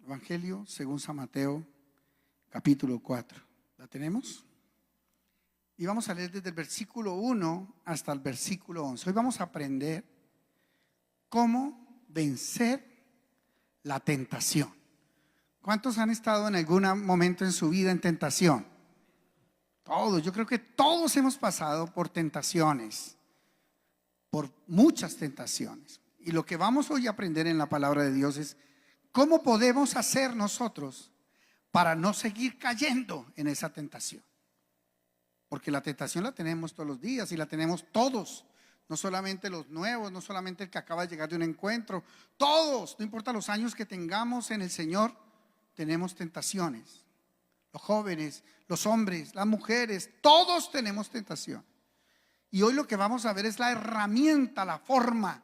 Evangelio según San Mateo, capítulo 4. ¿La tenemos? Y vamos a leer desde el versículo 1 hasta el versículo 11. Hoy vamos a aprender cómo vencer la tentación. ¿Cuántos han estado en algún momento en su vida en tentación? Todos, yo creo que todos hemos pasado por tentaciones, por muchas tentaciones. Y lo que vamos hoy a aprender en la palabra de Dios es cómo podemos hacer nosotros para no seguir cayendo en esa tentación. Porque la tentación la tenemos todos los días y la tenemos todos, no solamente los nuevos, no solamente el que acaba de llegar de un encuentro, todos, no importa los años que tengamos en el Señor, tenemos tentaciones. Los jóvenes, los hombres, las mujeres, todos tenemos tentación. Y hoy lo que vamos a ver es la herramienta, la forma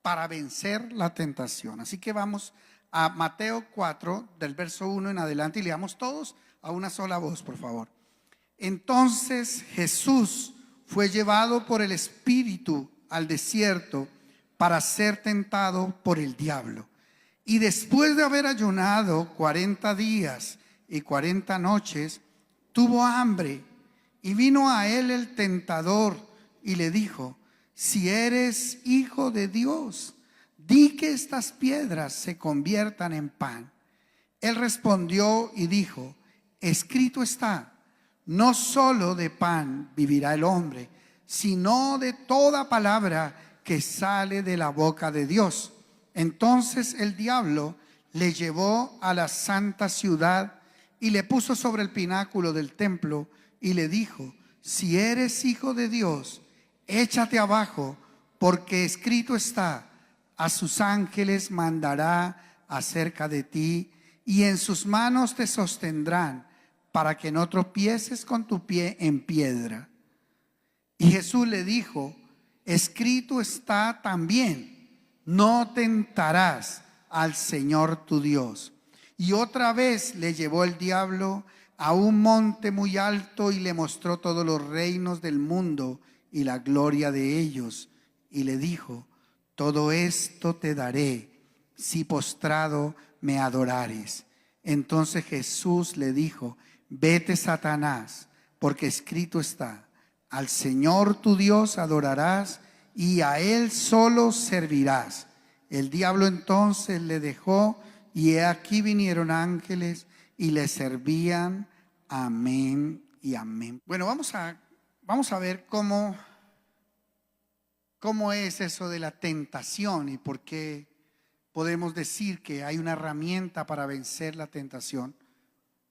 para vencer la tentación. Así que vamos a Mateo 4, del verso 1 en adelante, y leamos todos a una sola voz, por favor. Entonces Jesús fue llevado por el Espíritu al desierto para ser tentado por el diablo. Y después de haber ayunado 40 días y 40 noches, tuvo hambre. Y vino a él el tentador y le dijo: si eres hijo de Dios, di que estas piedras se conviertan en pan. Él respondió y dijo: escrito está, no solo de pan vivirá el hombre, sino de toda palabra que sale de la boca de Dios. Entonces el diablo le llevó a la santa ciudad y le puso sobre el pináculo del templo y le dijo: si eres hijo de Dios, échate abajo, porque escrito está, a sus ángeles mandará acerca de ti, y en sus manos te sostendrán, para que no tropieces con tu pie en piedra. Y Jesús le dijo: escrito está también, no tentarás al Señor tu Dios. Y otra vez le llevó el diablo a un monte muy alto y le mostró todos los reinos del mundo y la gloria de ellos. Y le dijo: todo esto te daré si postrado me adorares. Entonces Jesús le dijo: vete, Satanás, porque escrito está, al Señor tu Dios adorarás y a Él solo servirás. El diablo entonces le dejó, y he aquí vinieron ángeles y le servían. Amén y amén. Bueno, vamos a ver cómo es eso de la tentación y por qué podemos decir que hay una herramienta para vencer la tentación,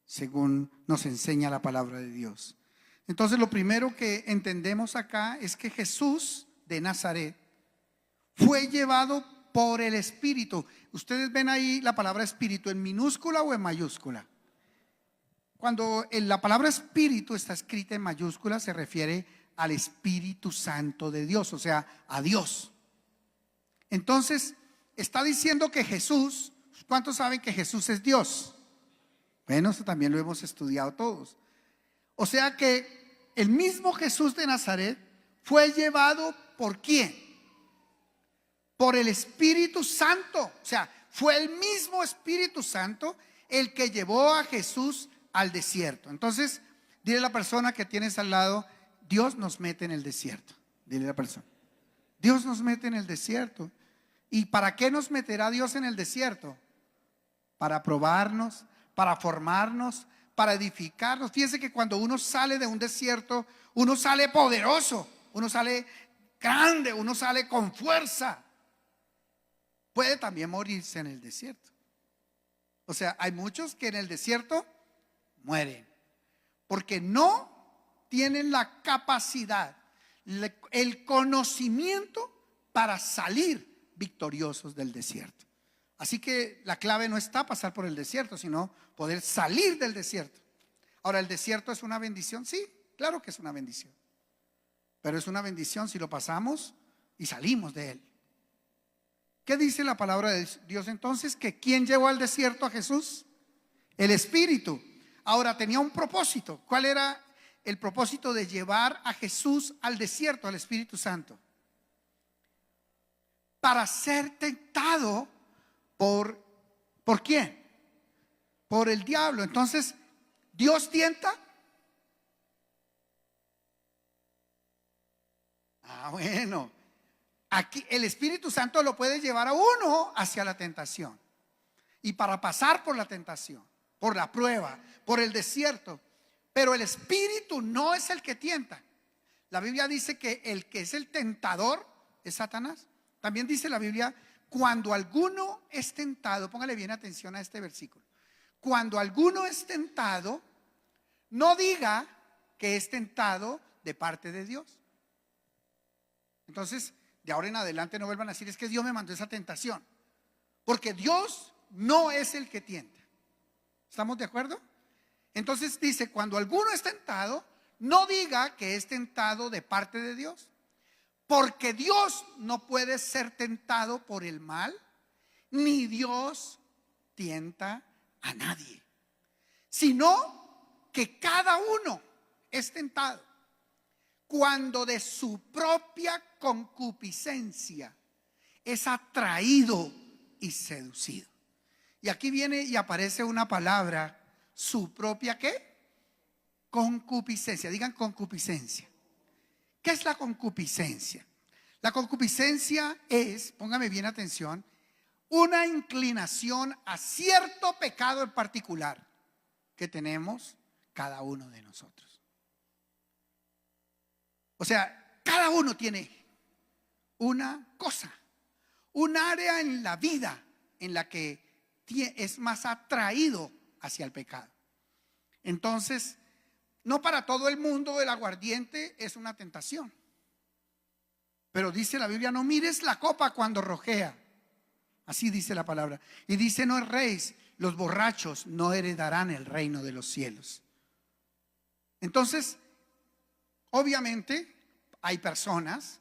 según nos enseña la palabra de Dios. Entonces, lo primero que entendemos acá es que Jesús de Nazaret fue llevado por el Espíritu. Ustedes ven ahí la palabra Espíritu en minúscula o en mayúscula. Cuando la palabra Espíritu está escrita en mayúscula, se refiere al Espíritu Santo de Dios, o sea, a Dios. Entonces, está diciendo que Jesús, ¿cuántos saben que Jesús es Dios? Bueno, eso también lo hemos estudiado todos. O sea que el mismo Jesús de Nazaret fue llevado ¿por quién? Por el Espíritu Santo. O sea, fue el mismo Espíritu Santo el que llevó a Jesús al desierto. Entonces, dile a la persona que tienes al lado: Dios nos mete en el desierto. Dile a la persona: Dios nos mete en el desierto. ¿Y para qué nos meterá Dios en el desierto? Para probarnos, para formarnos, para edificarnos. Fíjense que cuando uno sale de un desierto, uno sale poderoso, uno sale grande, uno sale con fuerza. Puede también morirse en el desierto. O sea, hay muchos que en el desierto mueren porque no tienen la capacidad, el conocimiento para salir victoriosos del desierto. Así que la clave no está pasar por el desierto, sino poder salir del desierto. Ahora, ¿el desierto es una bendición? Sí, claro que es una bendición. Pero es una bendición si lo pasamos y salimos de él. ¿Qué dice la palabra de Dios entonces? Que ¿quién llevó al desierto a Jesús? El Espíritu. Ahora, tenía un propósito. ¿Cuál era el propósito de llevar a Jesús al desierto, al Espíritu Santo? Para ser tentado ¿por quién? por el diablo. Entonces, ¿Dios tienta? Bueno, aquí el Espíritu Santo lo puede llevar a uno hacia la tentación. Y para pasar por la tentación, por la prueba, por el desierto. Pero el Espíritu no es el que tienta. La Biblia dice que el que es el tentador es Satanás. También dice la Biblia, cuando alguno es tentado, póngale bien atención a este versículo. Cuando alguno es tentado, no diga que es tentado de parte de Dios. Entonces, de ahora en adelante no vuelvan a decir, es que Dios me mandó esa tentación. Porque Dios no es el que tienta. ¿Estamos de acuerdo? Entonces dice, cuando alguno es tentado, no diga que es tentado de parte de Dios. Porque Dios no puede ser tentado por el mal, ni Dios tienta a nadie, sino que cada uno es tentado cuando de su propia concupiscencia es atraído y seducido. Y aquí viene y aparece una palabra, su propia ¿qué? Concupiscencia. Digan concupiscencia. ¿Qué es la concupiscencia? La concupiscencia es, póngame bien atención, una inclinación a cierto pecado en particular que tenemos cada uno de nosotros. O sea, cada uno tiene una cosa, un área en la vida en la que es más atraído hacia el pecado. Entonces, no para todo el mundo el aguardiente es una tentación. Pero dice la Biblia, no mires la copa cuando rojea. Así dice la palabra. Y dice, no erréis, los borrachos no heredarán el reino de los cielos. Entonces, obviamente, hay personas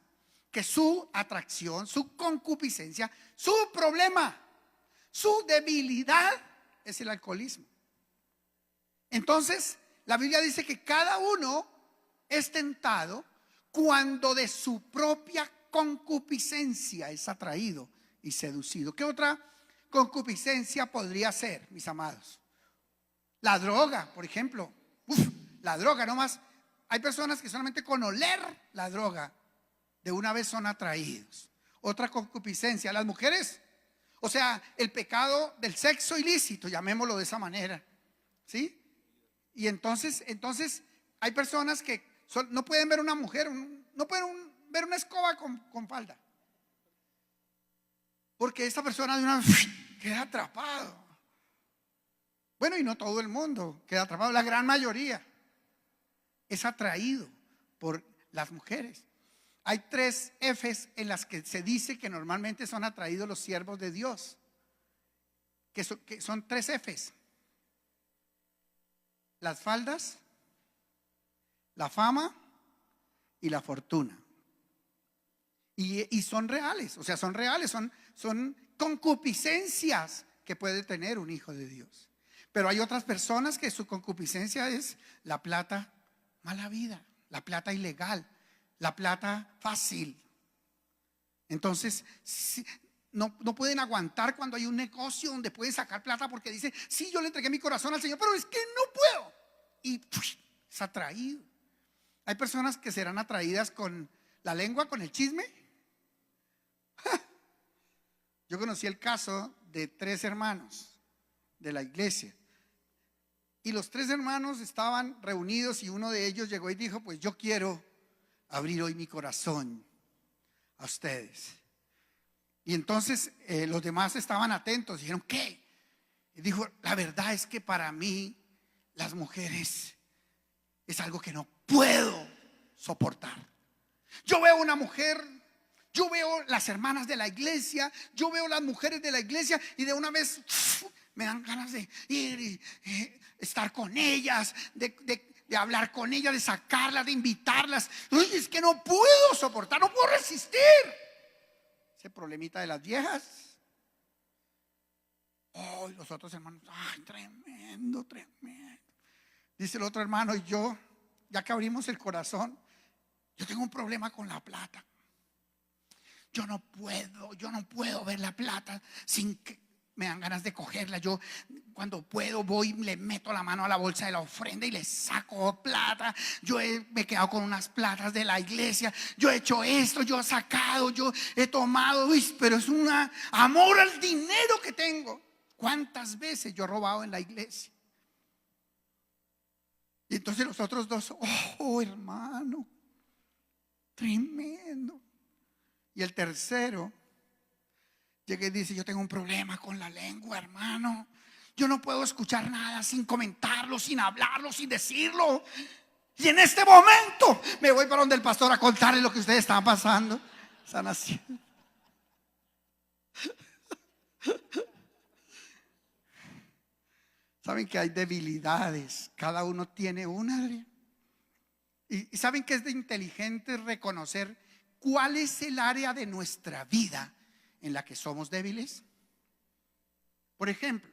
que su atracción, su concupiscencia, su problema, su debilidad es el alcoholismo. Entonces, la Biblia dice que cada uno es tentado cuando de su propia concupiscencia es atraído y seducido. ¿Qué otra concupiscencia podría ser, mis amados? La droga, por ejemplo. La droga, nomás. Hay personas que solamente con oler la droga de una vez son atraídos. Otra concupiscencia, las mujeres. O sea, el pecado del sexo ilícito, llamémoslo de esa manera. ¿Sí? Y entonces hay personas que no pueden ver una mujer, no pueden ver una escoba con falda. Porque esa persona de una vez queda atrapado. Bueno, y no todo el mundo queda atrapado, la gran mayoría es atraído por las mujeres. Hay 3 F's en las que se dice que normalmente son atraídos los siervos de Dios. Que son 3 F's. Las faldas, la fama y la fortuna. Y son reales, o sea, son reales, son concupiscencias que puede tener un hijo de Dios. Pero hay otras personas que su concupiscencia es la plata mala vida, la plata ilegal, la plata fácil. Entonces, no pueden aguantar cuando hay un negocio donde pueden sacar plata porque dicen, sí, yo le entregué mi corazón al Señor, pero es que no puedo. Y es atraído. Hay personas que serán atraídas con la lengua, con el chisme. Yo conocí el caso de 3 hermanos de la iglesia. Y los 3 hermanos estaban reunidos y uno de ellos llegó y dijo, pues yo quiero abrir hoy mi corazón a ustedes. Y entonces los demás estaban atentos. Dijeron, ¿qué? Y dijo, la verdad es que para mí las mujeres es algo que no puedo soportar. Yo veo una mujer, yo veo las hermanas de la iglesia, yo veo las mujeres de la iglesia y de una vez me dan ganas de ir y estar con ellas, de hablar con ellas, de sacarlas, de invitarlas. Uy, es que no puedo soportar, no puedo resistir. Ese problemita de las viejas. Oh, los otros hermanos, ay, tremendo. Dice el otro hermano, y yo, ya que abrimos el corazón, yo tengo un problema con la plata. Yo no puedo ver la plata sin que me dan ganas de cogerla. Yo cuando puedo voy, le meto la mano a la bolsa de la ofrenda y le saco plata. Me he quedado con unas platas de la iglesia. Yo he hecho esto, yo he sacado, yo he tomado. Pero es un amor al dinero que tengo. ¿Cuántas veces yo he robado en la iglesia? Y entonces los otros dos, oh hermano, tremendo. Y el tercero llega y dice: yo tengo un problema con la lengua, hermano. Yo no puedo escuchar nada sin comentarlo, sin hablarlo, sin decirlo. Y en este momento me voy para donde el pastor a contarle lo que ustedes están pasando, están haciendo. Saben que hay debilidades, cada uno tiene una. Y saben que es de inteligente reconocer cuál es el área de nuestra vida en la que somos débiles. Por ejemplo,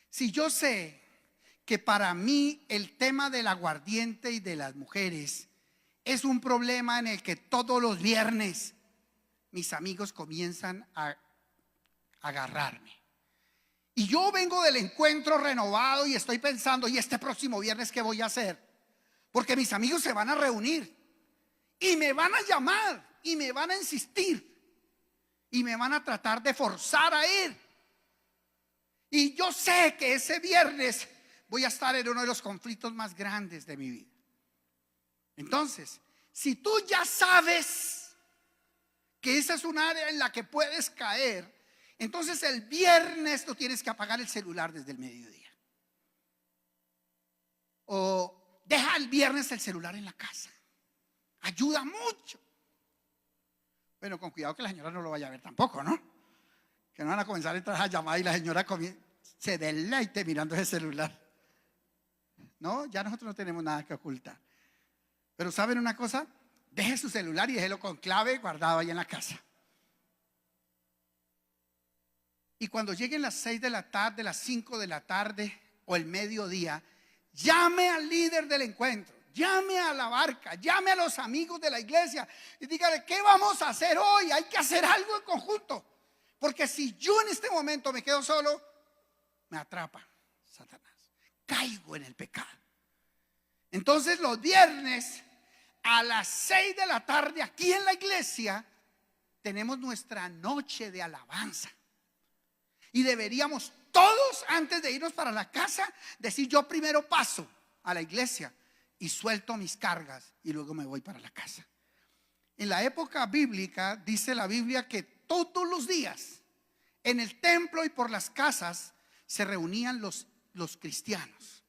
si yo sé que para mí el tema del aguardiente y de las mujeres es un problema en el que todos los viernes mis amigos comienzan a agarrarme, y yo vengo del encuentro renovado y estoy pensando: ¿y este próximo viernes qué voy a hacer? Porque mis amigos se van a reunir y me van a llamar y me van a insistir y me van a tratar de forzar a ir. Y yo sé que ese viernes voy a estar en uno de los conflictos más grandes de mi vida. Entonces, si tú ya sabes que esa es un área en la que puedes caer, entonces el viernes no tienes que apagar el celular desde el mediodía. O deja el viernes el celular en la casa. Ayuda mucho. Bueno, con cuidado que la señora no lo vaya a ver tampoco, ¿no? Que no van a comenzar a entrar a llamar y la señora se deleite mirando ese celular. No, ya nosotros no tenemos nada que ocultar. Pero ¿saben una cosa? Deje su celular y déjelo con clave guardado ahí en la casa. Y cuando lleguen las 6 de la tarde, las 5 de la tarde o el mediodía, llame al líder del encuentro, llame a la barca, llame a los amigos de la iglesia y dígale: ¿qué vamos a hacer hoy? Hay que hacer algo en conjunto. Porque si yo en este momento me quedo solo, me atrapa Satanás, caigo en el pecado. Entonces los viernes a las 6 de la tarde aquí en la iglesia tenemos nuestra noche de alabanza. Y deberíamos todos, antes de irnos para la casa, decir: yo primero paso a la iglesia y suelto mis cargas y luego me voy para la casa. En la época bíblica dice la Biblia que todos los días en el templo y por las casas se reunían los cristianos.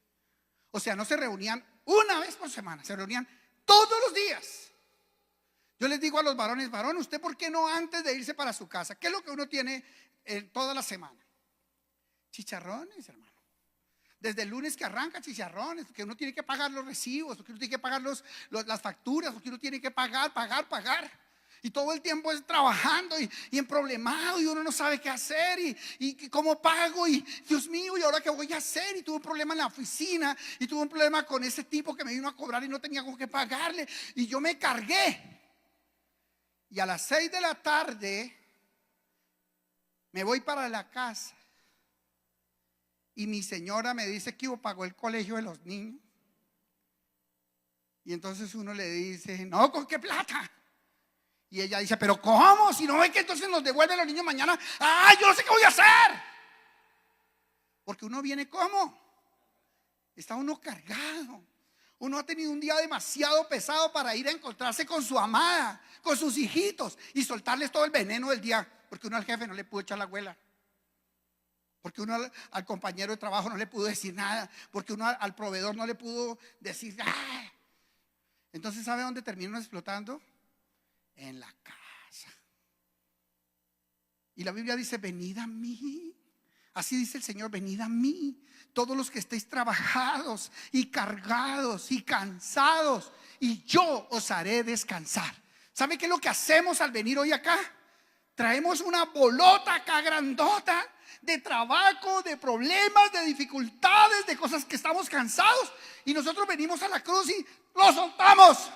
O sea, no se reunían una vez por semana, se reunían todos los días. Yo les digo a los varones: varón, ¿usted por qué no antes de irse para su casa? ¿Qué es lo que uno tiene toda la semana? Chicharrones, hermano. Desde el lunes que arranca, chicharrones, porque uno tiene que pagar los recibos, porque uno tiene que pagar las facturas, porque uno tiene que pagar. Y todo el tiempo es trabajando y emproblemado, y uno no sabe qué hacer y cómo pago, y Dios mío, ¿y ahora qué voy a hacer? Y tuve un problema en la oficina, y tuve un problema con ese tipo que me vino a cobrar y no tenía con qué pagarle, y yo me cargué. Y a las 6 de la tarde me voy para la casa y mi señora me dice que pagó el colegio de los niños. Y entonces uno le dice: no, ¿con qué plata? Y ella dice: pero ¿cómo? Si no ve que entonces nos devuelven los niños mañana. ¡Ay, yo no sé qué voy a hacer! Porque uno viene ¿cómo? Está uno cargado. Uno ha tenido un día demasiado pesado para ir a encontrarse con su amada, con sus hijitos, y soltarles todo el veneno del día. Porque uno al jefe no le pudo echar la abuela, porque uno al compañero de trabajo no le pudo decir nada, porque uno al proveedor no le pudo decir ¡ah! Entonces, ¿sabe dónde termina explotando? En la casa. Y la Biblia dice: venid a mí. Así dice el Señor: venid a mí, todos los que estéis trabajados y cargados y cansados, y yo os haré descansar. ¿Sabe qué es lo que hacemos al venir hoy acá? Traemos una bolota acá grandota de trabajo, de problemas, de dificultades, de cosas que estamos cansados, y nosotros venimos a la cruz y lo soltamos.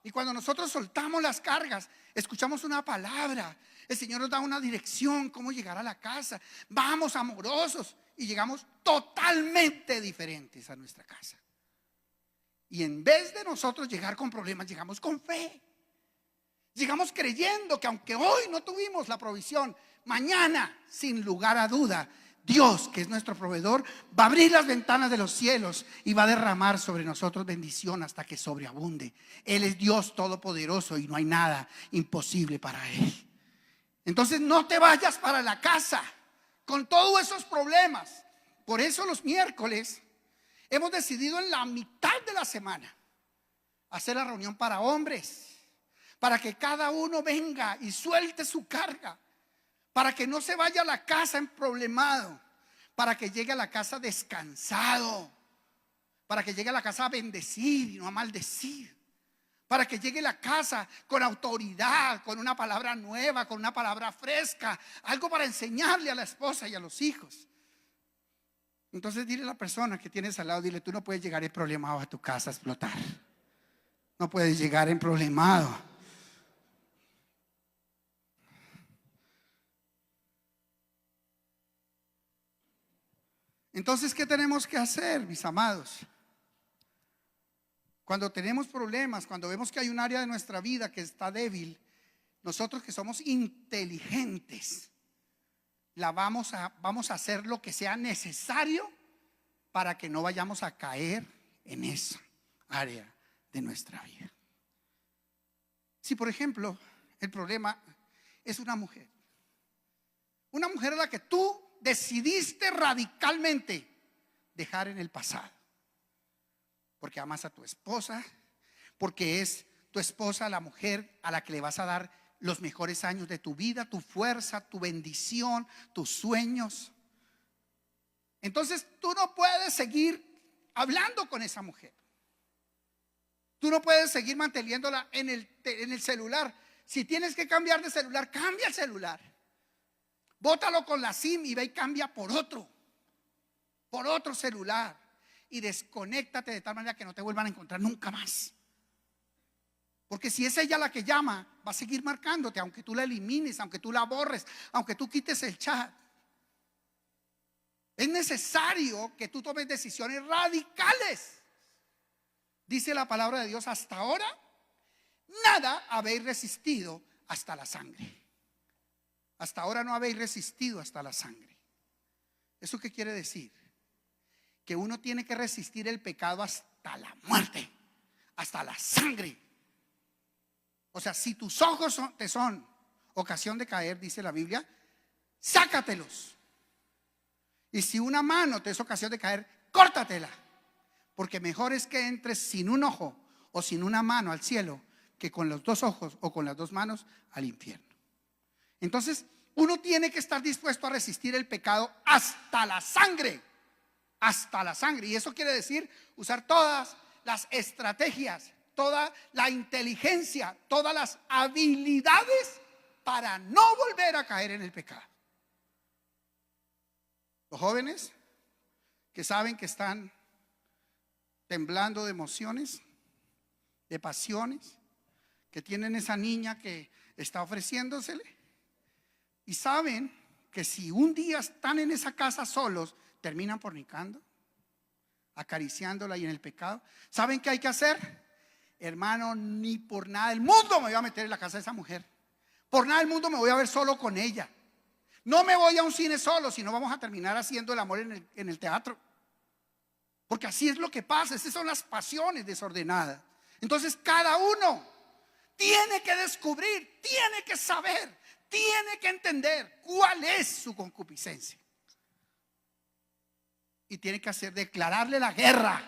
Y cuando nosotros soltamos las cargas, escuchamos una palabra, el Señor nos da una dirección, cómo llegar a la casa. Vamos amorosos y llegamos totalmente diferentes a nuestra casa. Y en vez de nosotros llegar con problemas, llegamos con fe. Llegamos creyendo que aunque hoy no tuvimos la provisión, mañana, sin lugar a duda, Dios, que es nuestro proveedor, va a abrir las ventanas de los cielos y va a derramar sobre nosotros bendición hasta que sobreabunde. Él es Dios todopoderoso y no hay nada imposible para Él. Entonces no te vayas para la casa con todos esos problemas. Por eso los miércoles hemos decidido en la mitad de la semana hacer la reunión para hombres, para que cada uno venga y suelte su carga, para que no se vaya a la casa emproblemado, para que llegue a la casa descansado, para que llegue a la casa a bendecir y no a maldecir, para que llegue a la casa con autoridad, con una palabra nueva, con una palabra fresca, algo para enseñarle a la esposa y a los hijos. Entonces dile a la persona que tienes al lado, dile: tú no puedes llegar emproblemado a tu casa a explotar. No puedes llegar emproblemado. Entonces, ¿qué tenemos que hacer, mis amados? Cuando tenemos problemas, cuando vemos que hay un área de nuestra vida que está débil, nosotros que somos inteligentes, vamos a hacer lo que sea necesario para que no vayamos a caer en esa área de nuestra vida. Si, por ejemplo, el problema es una mujer a la que tú decidiste radicalmente dejar en el pasado, porque amas a tu esposa, porque es tu esposa la mujer a la que le vas a dar los mejores años de tu vida, tu fuerza, tu bendición, tus sueños. Entonces tú no puedes seguir hablando con esa mujer. Tú no puedes seguir manteniéndola en el celular. Si tienes que cambiar de celular, cambia el celular. Bótalo con la SIM y ve y cambia por otro celular. Y desconéctate de tal manera que no te vuelvan a encontrar nunca más. Porque si es ella la que llama, va a seguir marcándote, aunque tú la elimines, aunque tú la borres, aunque tú quites el chat. Es necesario que tú tomes decisiones radicales. Dice la palabra de Dios: hasta ahora nada habéis resistido hasta la sangre. Hasta ahora no habéis resistido hasta la sangre. ¿Eso qué quiere decir? Que uno tiene que resistir el pecado hasta la muerte, hasta la sangre. O sea, si tus ojos te son ocasión de caer, dice la Biblia, sácatelos. Y si una mano te es ocasión de caer, córtatela. Porque mejor es que entres sin un ojo o sin una mano al cielo, que con los dos ojos o con las dos manos al infierno. Entonces uno tiene que estar dispuesto a resistir el pecado hasta la sangre. Hasta la sangre. Y eso quiere decir usar todas las estrategias, toda la inteligencia, todas las habilidades para no volver a caer en el pecado. Los jóvenes que saben que están temblando de emociones, de pasiones, que tienen esa niña que está ofreciéndosele, y saben que si un día están en esa casa solos, terminan fornicando, acariciándola y en el pecado. ¿Saben qué hay que hacer? Hermano, ni por nada del mundo me voy a meter en la casa de esa mujer. Por nada del mundo me voy a ver solo con ella. No me voy a un cine solo, sino vamos a terminar haciendo el amor en el teatro. Porque así es lo que pasa. Esas son las pasiones desordenadas. Entonces cada uno tiene que descubrir, tiene que saber, tiene que entender cuál es su concupiscencia. Y tiene que declararle la guerra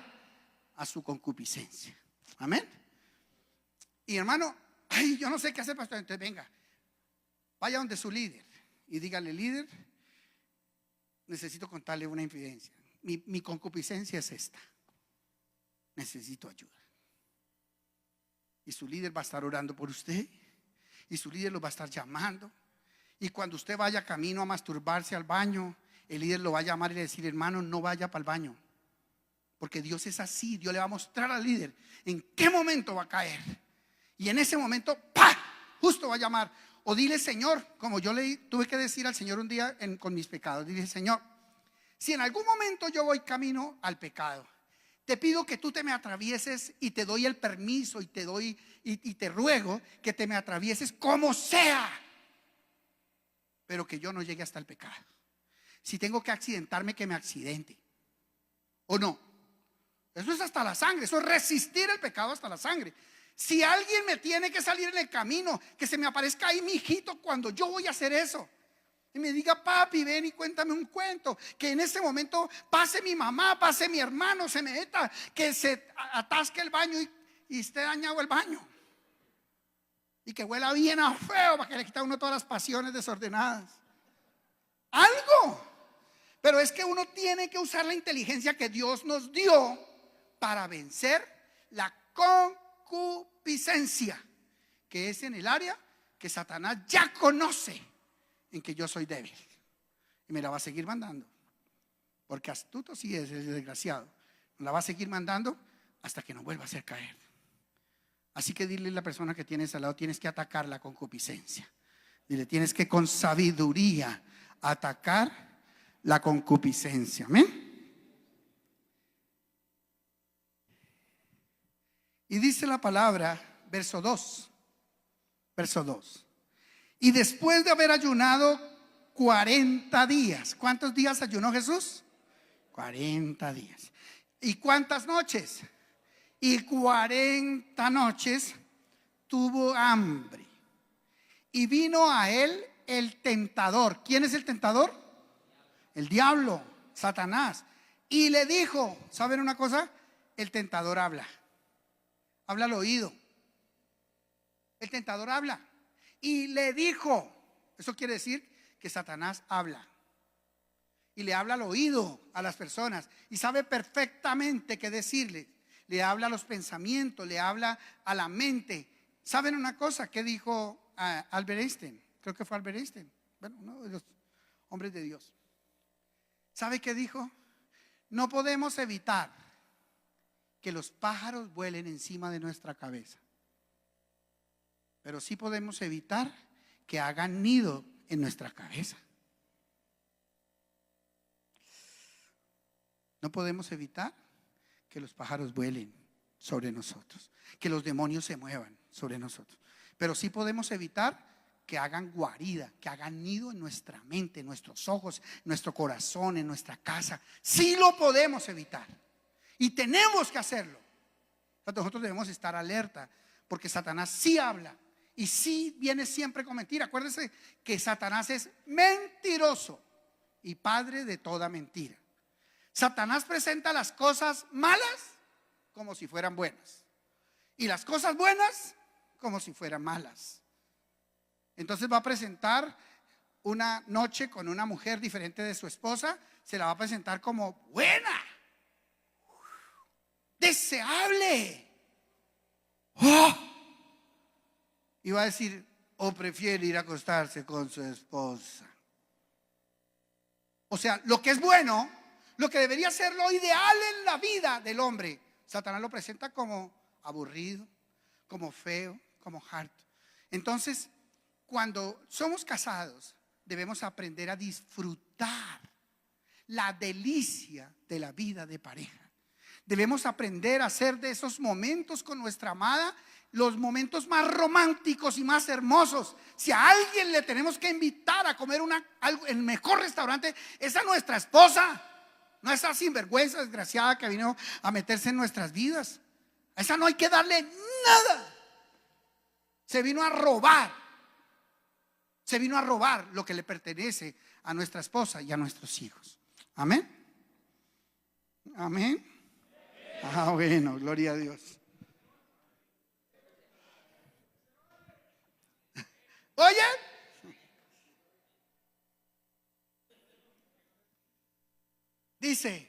a su concupiscencia. Amén. Y hermano, ay, yo no sé qué hacer, pastor. Entonces venga, vaya donde su líder y dígale: líder, necesito contarle una infidencia. Mi concupiscencia es esta. Necesito ayuda. Y su líder va a estar orando por usted. Y su líder lo va a estar llamando. Y cuando usted vaya camino a masturbarse al baño, el líder lo va a llamar y le va a decir: hermano, no vaya para el baño. Porque Dios es así. Dios le va a mostrar al líder en qué momento va a caer. Y en ese momento, ¡pah!, justo va a llamar. O dile: Señor, como yo le tuve que decir al Señor un día con mis pecados, dile: Señor, si en algún momento yo voy camino al pecado, te pido que tú te me atravieses, y te doy el permiso, y te ruego que te me atravieses como sea, pero que yo no llegue hasta el pecado. Si tengo que accidentarme, que me accidente. ¿O no? Eso es hasta la sangre, eso es resistir el pecado hasta la sangre. Si alguien me tiene que salir en el camino, que se me aparezca ahí mi hijito cuando yo voy a hacer eso, y me diga: papi, ven y cuéntame un cuento. Que en ese momento pase mi mamá, pase mi hermano, se meta, que se atasque el baño y esté dañado el baño, y que huela bien a feo, para que le quite a uno todas las pasiones desordenadas. Algo. Pero es que uno tiene que usar la inteligencia que Dios nos dio para vencer la concupiscencia, que es en el área que Satanás ya conoce, en que yo soy débil, y me la va a seguir mandando, porque astuto sí es el desgraciado. Me la va a seguir mandando hasta que nos vuelva a hacer caer. Así que dile a la persona que tienes al lado: tienes que atacar la concupiscencia. Dile: tienes que con sabiduría atacar la concupiscencia. Amén. Y dice la palabra, verso 2. Y después de haber ayunado 40 días. ¿Cuántos días ayunó Jesús? 40 días. ¿Y cuántas noches? Y 40 noches tuvo hambre. Y vino a él el tentador. ¿Quién es el tentador? El diablo, Satanás. Y le dijo: ¿saben una cosa? El tentador habla al oído. El tentador habla. Y le dijo, eso quiere decir que Satanás habla. Y le habla al oído a las personas. Y sabe perfectamente qué decirle. Le habla a los pensamientos, le habla a la mente. ¿Saben una cosa? ¿Qué dijo Albert Einstein? Creo que fue Albert Einstein. Bueno, uno de los hombres de Dios. ¿Sabe qué dijo? No podemos evitar que los pájaros vuelen encima de nuestra cabeza, pero sí podemos evitar que hagan nido en nuestra cabeza. No podemos evitar que los pájaros vuelen sobre nosotros, que los demonios se muevan sobre nosotros, pero sí podemos evitar que hagan guarida, que hagan nido en nuestra mente, en nuestros ojos, en nuestro corazón, en nuestra casa. Sí lo podemos evitar, y tenemos que hacerlo. Nosotros debemos estar alerta, porque Satanás sí habla, y sí viene siempre con mentira. Acuérdense que Satanás es mentiroso y padre de toda mentira. Satanás presenta las cosas malas como si fueran buenas, y las cosas buenas como si fueran malas. Entonces va a presentar una noche con una mujer diferente de su esposa, se la va a presentar como buena, deseable. Y va a decir: o prefiere ir a acostarse con su esposa. O sea, lo que es bueno, lo que debería ser lo ideal en la vida del hombre, Satanás lo presenta como aburrido, como feo, como harto. Entonces, cuando somos casados, debemos aprender a disfrutar la delicia de la vida de pareja. Debemos aprender a hacer de esos momentos con nuestra amada los momentos más románticos y más hermosos. Si a alguien le tenemos que invitar a comer algo en el mejor restaurante, es a nuestra esposa, no a esa sinvergüenza desgraciada que vino a meterse en nuestras vidas. A esa no hay que darle nada. Se vino a robar lo que le pertenece a nuestra esposa y a nuestros hijos. Amén. Amén. Bueno, gloria a Dios. Oye, dice: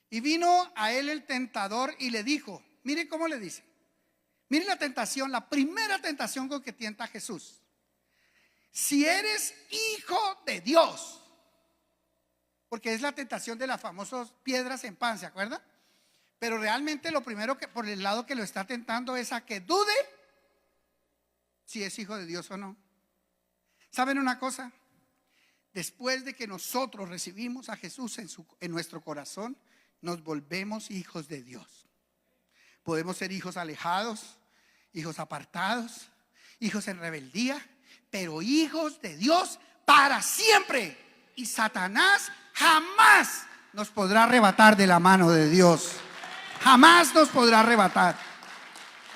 y vino a él el tentador y le dijo. Mire cómo le dice. Mire la tentación, la primera tentación con que tienta a Jesús: si eres hijo de Dios. Porque es la tentación de las famosas piedras en pan, ¿se acuerdan? Pero realmente lo primero que por el lado que lo está tentando es a que dude si es hijo de Dios o no. ¿Saben una cosa? Después de que nosotros recibimos a Jesús en nuestro corazón, nos volvemos hijos de Dios. Podemos ser hijos alejados, hijos apartados, hijos en rebeldía, pero hijos de Dios para siempre. Y Satanás jamás nos podrá arrebatar de la mano de Dios. Jamás nos podrá arrebatar.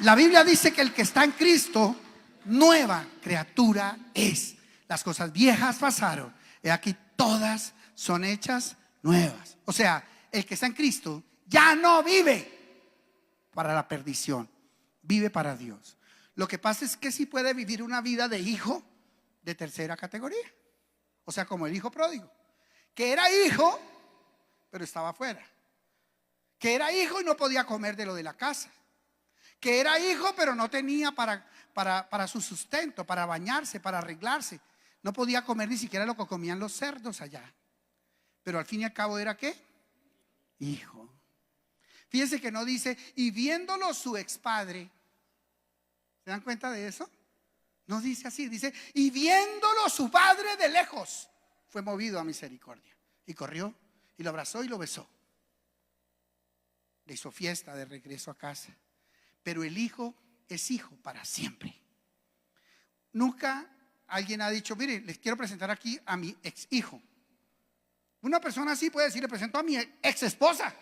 La Biblia dice que el que está en Cristo, nueva criatura es. Las cosas viejas pasaron, y aquí todas son hechas nuevas. O sea, el que está en Cristo ya no vive para la perdición, vive para Dios. Lo que pasa es que sí puede vivir una vida de hijo de tercera categoría. O sea, como el hijo pródigo, que era hijo, pero estaba afuera. Que era hijo y no podía comer de lo de la casa. Que era hijo, pero no tenía para su sustento, para bañarse, para arreglarse. No podía comer ni siquiera lo que comían los cerdos allá. Pero al fin y al cabo era ¿qué? Hijo. Fíjense que no dice, y viéndolo su expadre. ¿Se dan cuenta de eso? No dice así, dice, y viéndolo su padre de lejos, fue movido a misericordia. Y corrió, y lo abrazó y lo besó. Le hizo fiesta de regreso a casa. Pero el hijo es hijo para siempre. Nunca alguien ha dicho, mire, les quiero presentar aquí a mi ex hijo. Una persona así puede decir, le presento a mi ex esposa.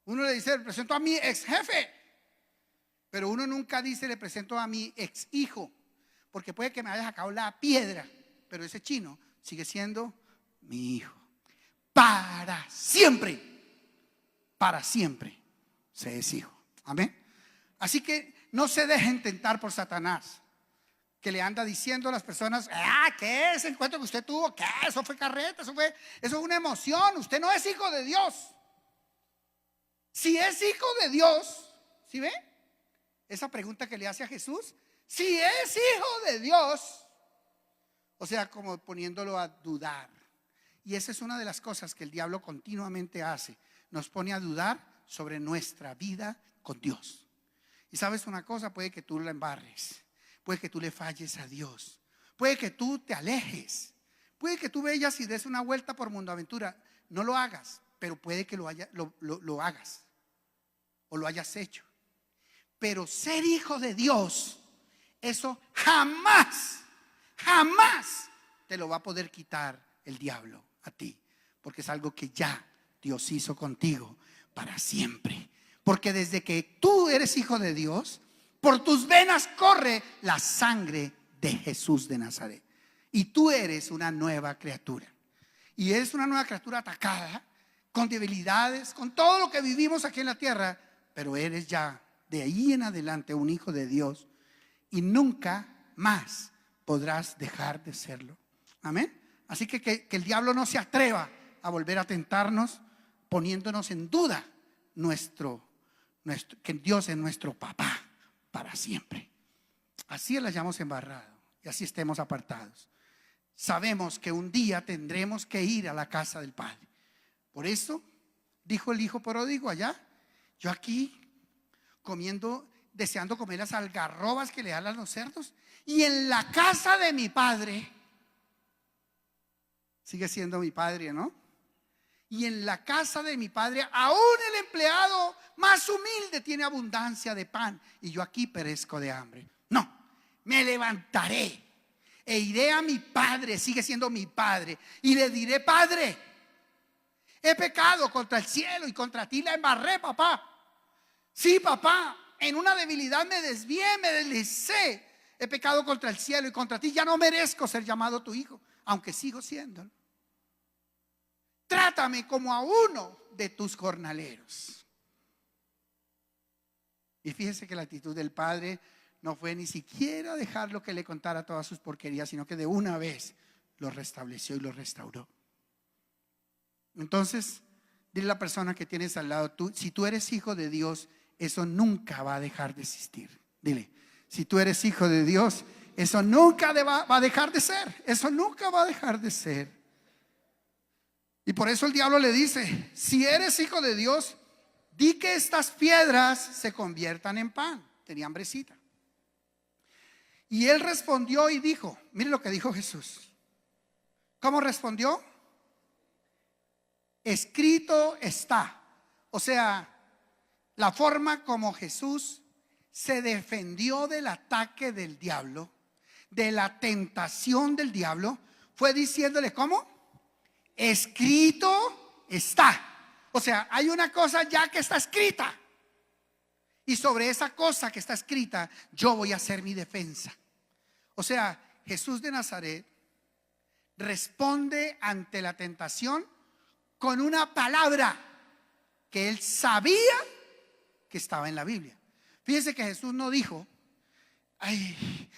Uno le dice, le presento a mi ex jefe. Pero uno nunca dice, le presento a mi ex hijo. Porque puede que me haya sacado la piedra, pero ese chino sigue siendo mi hijo. Para siempre. Para siempre se es hijo. Amén. Así que no se dejen tentar por Satanás, que le anda diciendo a las personas, ¿qué? Ese encuentro que usted tuvo, ¿qué? Eso fue carreta, eso es una emoción. Usted no es hijo de Dios. Si es hijo de Dios, ¿sí ve? Esa pregunta que le hace a Jesús, si es hijo de Dios, o sea, como poniéndolo a dudar. Y esa es una de las cosas que el diablo continuamente hace, nos pone a dudar sobre nuestra vida con Dios. Y sabes una cosa, puede que tú la embarres, puede que tú le falles a Dios, puede que tú te alejes, puede que tú vayas y des una vuelta por Mundo Aventura. No lo hagas, pero puede que lo hagas o lo hayas hecho. Pero ser hijo de Dios, eso jamás te lo va a poder quitar el diablo a ti, porque es algo que ya Dios hizo contigo para siempre. Porque desde que tú eres hijo de Dios, por tus venas corre la sangre de Jesús de Nazaret. Y tú eres una nueva criatura. Y eres una nueva criatura atacada, con debilidades, con todo lo que vivimos aquí en la tierra. Pero eres ya de ahí en adelante un hijo de Dios. Y nunca más podrás dejar de serlo. Amén. Así que el diablo no se atreva a volver a tentarnos, poniéndonos en duda que Dios es nuestro papá para siempre. Así la hayamos embarrado y así estemos apartados. Sabemos que un día tendremos que ir a la casa del Padre. Por eso dijo el hijo pródigo allá, yo aquí deseando comer las algarrobas que le dan a los cerdos, y en la casa de mi padre, sigue siendo mi padre, ¿no? Y en la casa de mi padre, aún el empleado más humilde tiene abundancia de pan, y yo aquí perezco de hambre. No, me levantaré e iré a mi padre, sigue siendo mi padre, y le diré, Padre, he pecado contra el cielo y contra ti, la embarré, papá. Sí, papá, en una debilidad me desvié, me deslicé, he pecado contra el cielo y contra ti, ya no merezco ser llamado tu hijo, aunque sigo siéndolo. Trátame como a uno de tus jornaleros. Y fíjese que la actitud del padre no fue ni siquiera dejarlo que le contara todas sus porquerías, sino que de una vez lo restableció y lo restauró. Entonces, dile a la persona que tienes al lado, si tú eres hijo de Dios, eso nunca va a dejar de existir. Dile, si tú eres hijo de Dios, eso nunca va a dejar de ser. Eso nunca va a dejar de ser. Y por eso el diablo le dice, si eres hijo de Dios, di que estas piedras se conviertan en pan. Tenía hambrecita. Y él respondió y dijo, mire lo que dijo Jesús. ¿Cómo respondió? Escrito está. O sea, la forma como Jesús se defendió del ataque del diablo, de la tentación del diablo, fue diciéndole, ¿cómo? Escrito está. O sea, hay una cosa ya que está escrita. Y sobre esa cosa que está escrita, yo voy a hacer mi defensa. O sea, Jesús de Nazaret responde ante la tentación con una palabra que él sabía que estaba en la Biblia. Fíjense que Jesús no dijo, ay,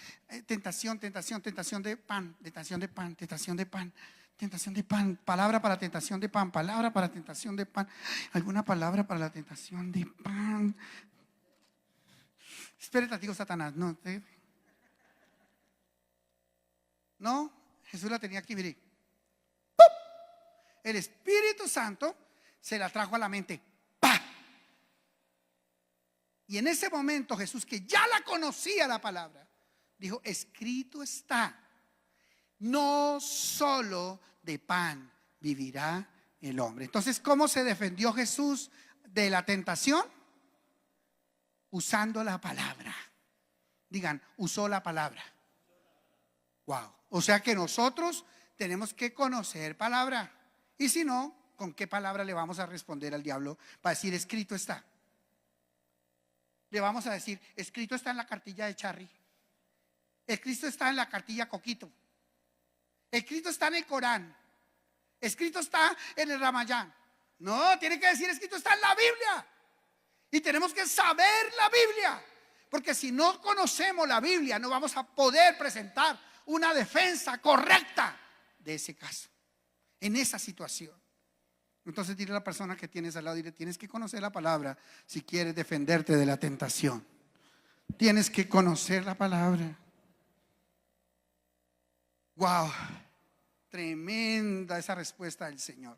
tentación, tentación, tentación de pan, tentación de pan, tentación de pan, tentación de pan, palabra para tentación de pan, palabra para tentación de pan, alguna palabra para la tentación de pan. Espérate, digo Satanás, no, Jesús la tenía aquí, mire. ¡Pum! El Espíritu Santo se la trajo a la mente. ¡Pah! Y en ese momento Jesús, que ya la conocía la palabra, dijo, escrito está, no solo de pan vivirá el hombre. Entonces, ¿cómo se defendió Jesús de la tentación? Usando la palabra. Digan, usó la palabra. Wow. O sea que nosotros tenemos que conocer palabra. Y si no, ¿con qué palabra le vamos a responder al diablo? Para decir, escrito está. Le vamos a decir, escrito está en la cartilla de Charry. Escrito está en la cartilla Coquito. Escrito está en el Corán. Escrito está en el Ramayán. No, tiene que decir, escrito está en la Biblia. Y tenemos que saber la Biblia. Porque si no conocemos la Biblia, no vamos a poder presentar una defensa correcta de ese caso, en esa situación. Entonces dile a la persona que tienes al lado, dile, tienes que conocer la palabra si quieres defenderte de la tentación. Tienes que conocer la palabra. Wow, tremenda esa respuesta del Señor.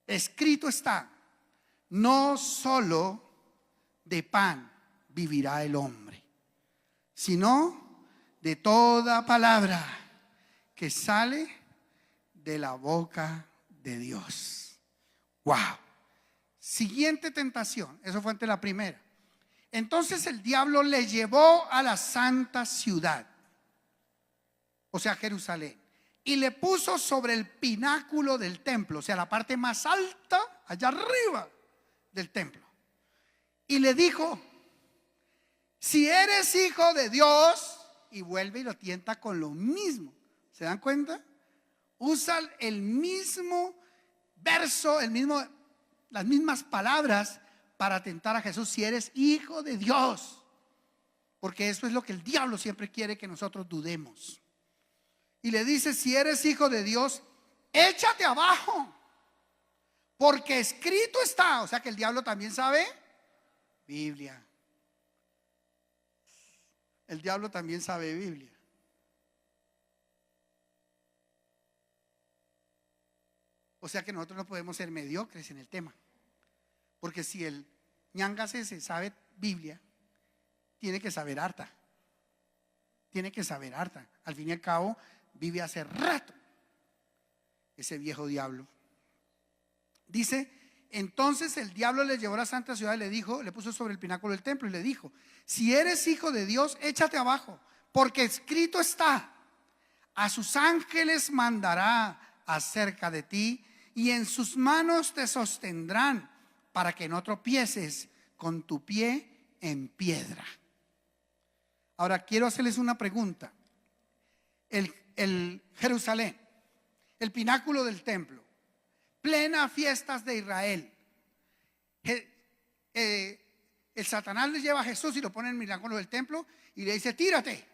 Escrito está, no solo de pan vivirá el hombre, sino de toda palabra que sale de la boca de Dios. Wow. Siguiente tentación, eso fue ante la primera. Entonces el diablo le llevó a la santa ciudad, o sea, Jerusalén, y le puso sobre el pináculo del templo, o sea, la parte más alta, allá arriba del templo. Y le dijo, si eres hijo de Dios, y vuelve y lo tienta con lo mismo. ¿Se dan cuenta? Usa el mismo verso, las mismas palabras para tentar a Jesús. Si eres hijo de Dios, porque eso es lo que el diablo siempre quiere que nosotros dudemos. Y le dice, si eres hijo de Dios, échate abajo, porque escrito está. O sea que el diablo también sabe Biblia. El diablo también sabe Biblia. O sea que nosotros no podemos ser mediocres en el tema. Porque si el ñangas ese sabe Biblia, tiene que saber harta. Tiene que saber harta. Al fin y al cabo, vive hace rato ese viejo diablo. Dice, entonces el diablo le llevó a la santa ciudad y le dijo, le puso sobre el pináculo del templo y le dijo, si eres hijo de Dios, échate abajo, porque escrito está, a sus ángeles mandará acerca de ti y en sus manos te sostendrán para que no tropieces con tu pie en piedra. Ahora quiero hacerles una pregunta. El Jerusalén, el pináculo del templo, plena fiestas de Israel. El Satanás le lleva a Jesús y lo pone en el pináculo del templo y le dice, tírate.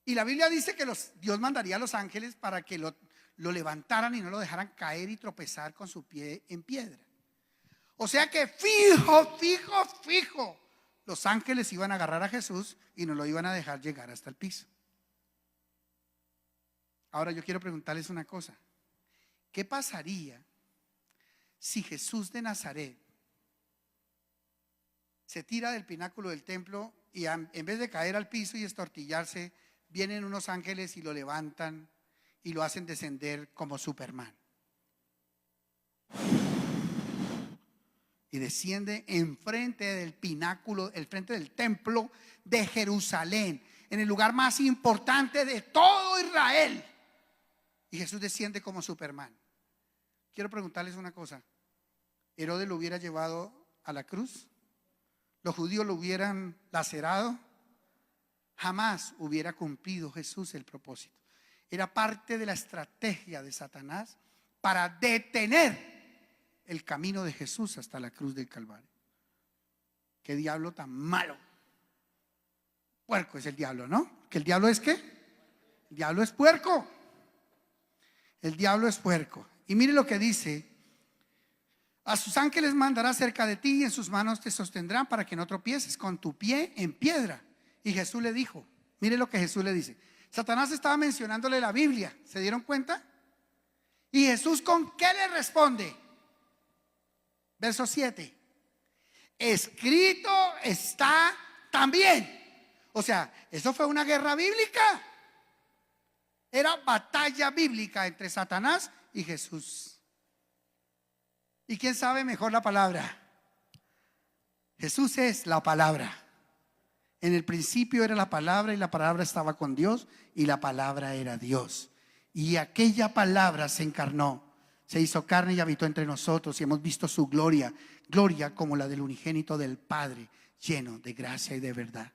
Y la Biblia dice que Dios mandaría a los ángeles para que lo levantaran y no lo dejaran caer y tropezar con su pie en piedra. O sea que fijo, los ángeles iban a agarrar a Jesús y no lo iban a dejar llegar hasta el piso. Ahora yo quiero preguntarles una cosa. ¿Qué pasaría si Jesús de Nazaret se tira del pináculo del templo y en vez de caer al piso y estortillarse, vienen unos ángeles y lo levantan y lo hacen descender como Superman. Y desciende enfrente del pináculo, el frente del templo de Jerusalén, en el lugar más importante de todo Israel. Y Jesús desciende como Superman. Quiero preguntarles una cosa. ¿Herodes lo hubiera llevado a la cruz? ¿Los judíos lo hubieran lacerado? Jamás hubiera cumplido Jesús el propósito. Era parte de la estrategia de Satanás para detener el camino de Jesús hasta la cruz del Calvario. Qué diablo tan malo. Puerco es el diablo, ¿no? ¿Que el diablo es qué? El diablo es puerco. El diablo es puerco. Y mire lo que dice: a sus ángeles mandará cerca de ti y en sus manos te sostendrán para que no tropieces con tu pie en piedra. Y Jesús le dijo, mire lo que Jesús le dice. Satanás estaba mencionándole la Biblia, ¿se dieron cuenta? Y Jesús, ¿con qué le responde? Verso 7. Escrito está también. O sea, eso fue una guerra bíblica. Era batalla bíblica entre Satanás y Jesús. ¿Y quién sabe mejor la palabra? Jesús es la palabra. En el principio era la palabra y la palabra estaba con Dios y la palabra era Dios. Y aquella palabra se encarnó, se hizo carne y habitó entre nosotros y hemos visto su gloria, gloria como la del unigénito del Padre, lleno de gracia y de verdad.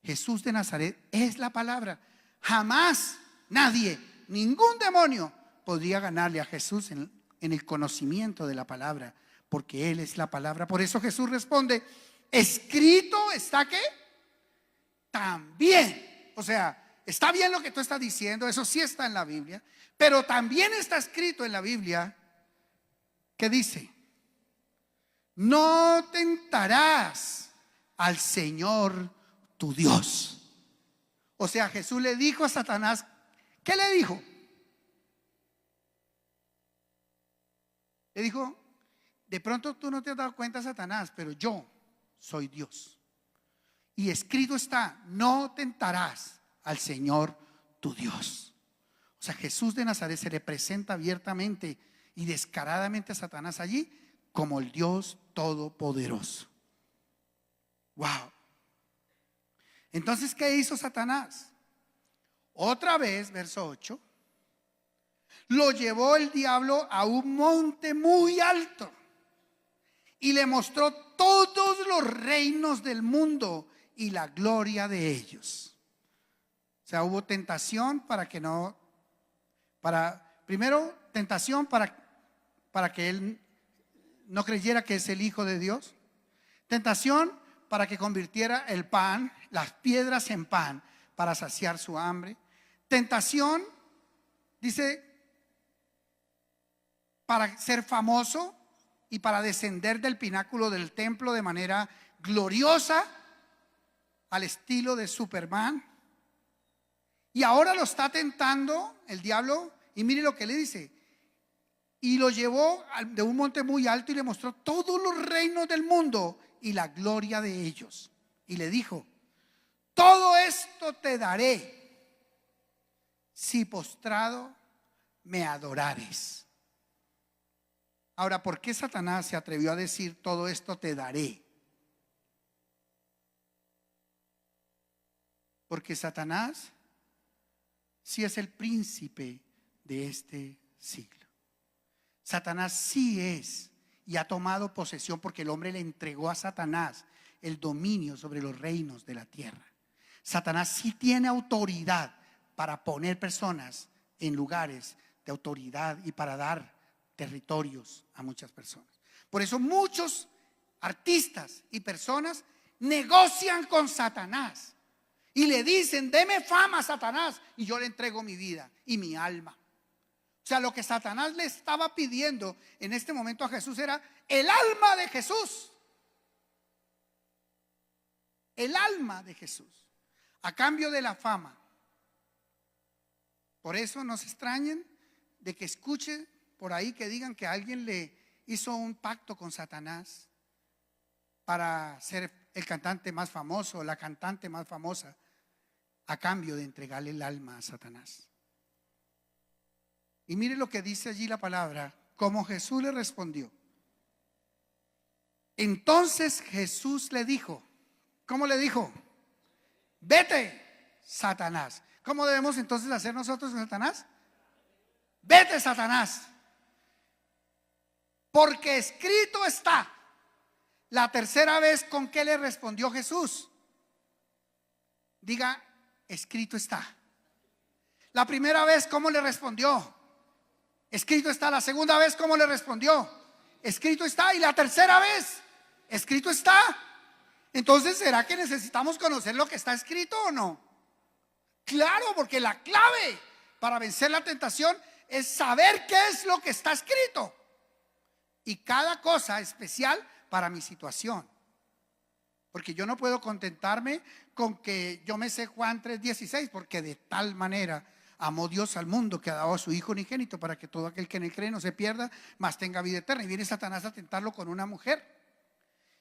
Jesús de Nazaret es la palabra. Jamás nadie, ningún demonio podría ganarle a Jesús en el conocimiento de la palabra, porque Él es la palabra. Por eso Jesús responde, escrito está ¿qué? También. O sea, está bien lo que tú estás diciendo, eso sí está en la Biblia, pero también está escrito en la Biblia que dice, no tentarás al Señor tu Dios. O sea, Jesús le dijo a Satanás, ¿qué le dijo? Le dijo, de pronto tú no te has dado cuenta, Satanás, pero yo soy Dios. Y escrito está, no tentarás al Señor tu Dios. O sea, Jesús de Nazaret se le presenta abiertamente y descaradamente a Satanás allí como el Dios todopoderoso. Wow. Entonces, ¿qué hizo Satanás? Otra vez, verso 8. Lo llevó el diablo a un monte muy alto y le mostró todos los reinos del mundo y la gloria de ellos. O sea, hubo tentación primero tentación para que él no creyera que es el Hijo de Dios. Tentación para que convirtiera el pan, las piedras en pan, para saciar su hambre. Tentación, dice, para ser famoso y para descender del pináculo del templo de manera gloriosa al estilo de Superman. Y ahora lo está tentando el diablo y mire lo que le dice. Y lo llevó de un monte muy alto y le mostró todos los reinos del mundo y la gloria de ellos. Y le dijo, todo esto te daré si postrado me adorares. Ahora, ¿por qué Satanás se atrevió a decir todo esto te daré? Porque Satanás sí es el príncipe de este siglo. Satanás sí es y ha tomado posesión porque el hombre le entregó a Satanás el dominio sobre los reinos de la tierra. Satanás sí tiene autoridad para poner personas en lugares de autoridad y para dar territorios a muchas personas. Por eso muchos artistas y personas negocian con Satanás y le dicen, deme fama, Satanás, y yo le entrego mi vida y mi alma. O sea, lo que Satanás le estaba pidiendo en este momento a Jesús era el alma de Jesús. El alma de Jesús, a cambio de la fama. Por eso no se extrañen de que escuchen por ahí que digan que alguien le hizo un pacto con Satanás para ser el cantante más famoso, la cantante más famosa, a cambio de entregarle el alma a Satanás. Y mire lo que dice allí la palabra, como Jesús le respondió. Entonces Jesús le dijo, ¿cómo le dijo? Vete, Satanás. ¿Cómo debemos entonces hacer nosotros con Satanás? Vete, Satanás. Porque escrito está. La tercera vez, ¿con qué le respondió Jesús? Diga, escrito está. La primera vez, ¿cómo le respondió? Escrito está. La segunda vez, ¿cómo le respondió? Escrito está. Y la tercera vez, escrito está. Entonces, ¿será que necesitamos conocer lo que está escrito o no? Claro, porque la clave para vencer la tentación es saber qué es lo que está escrito. Y cada cosa especial para mi situación. Porque yo no puedo contentarme con que yo me sé Juan 3:16, porque de tal manera amó Dios al mundo que ha dado a su Hijo unigénito para que todo aquel que en él cree no se pierda, mas tenga vida eterna. Y viene Satanás a tentarlo con una mujer.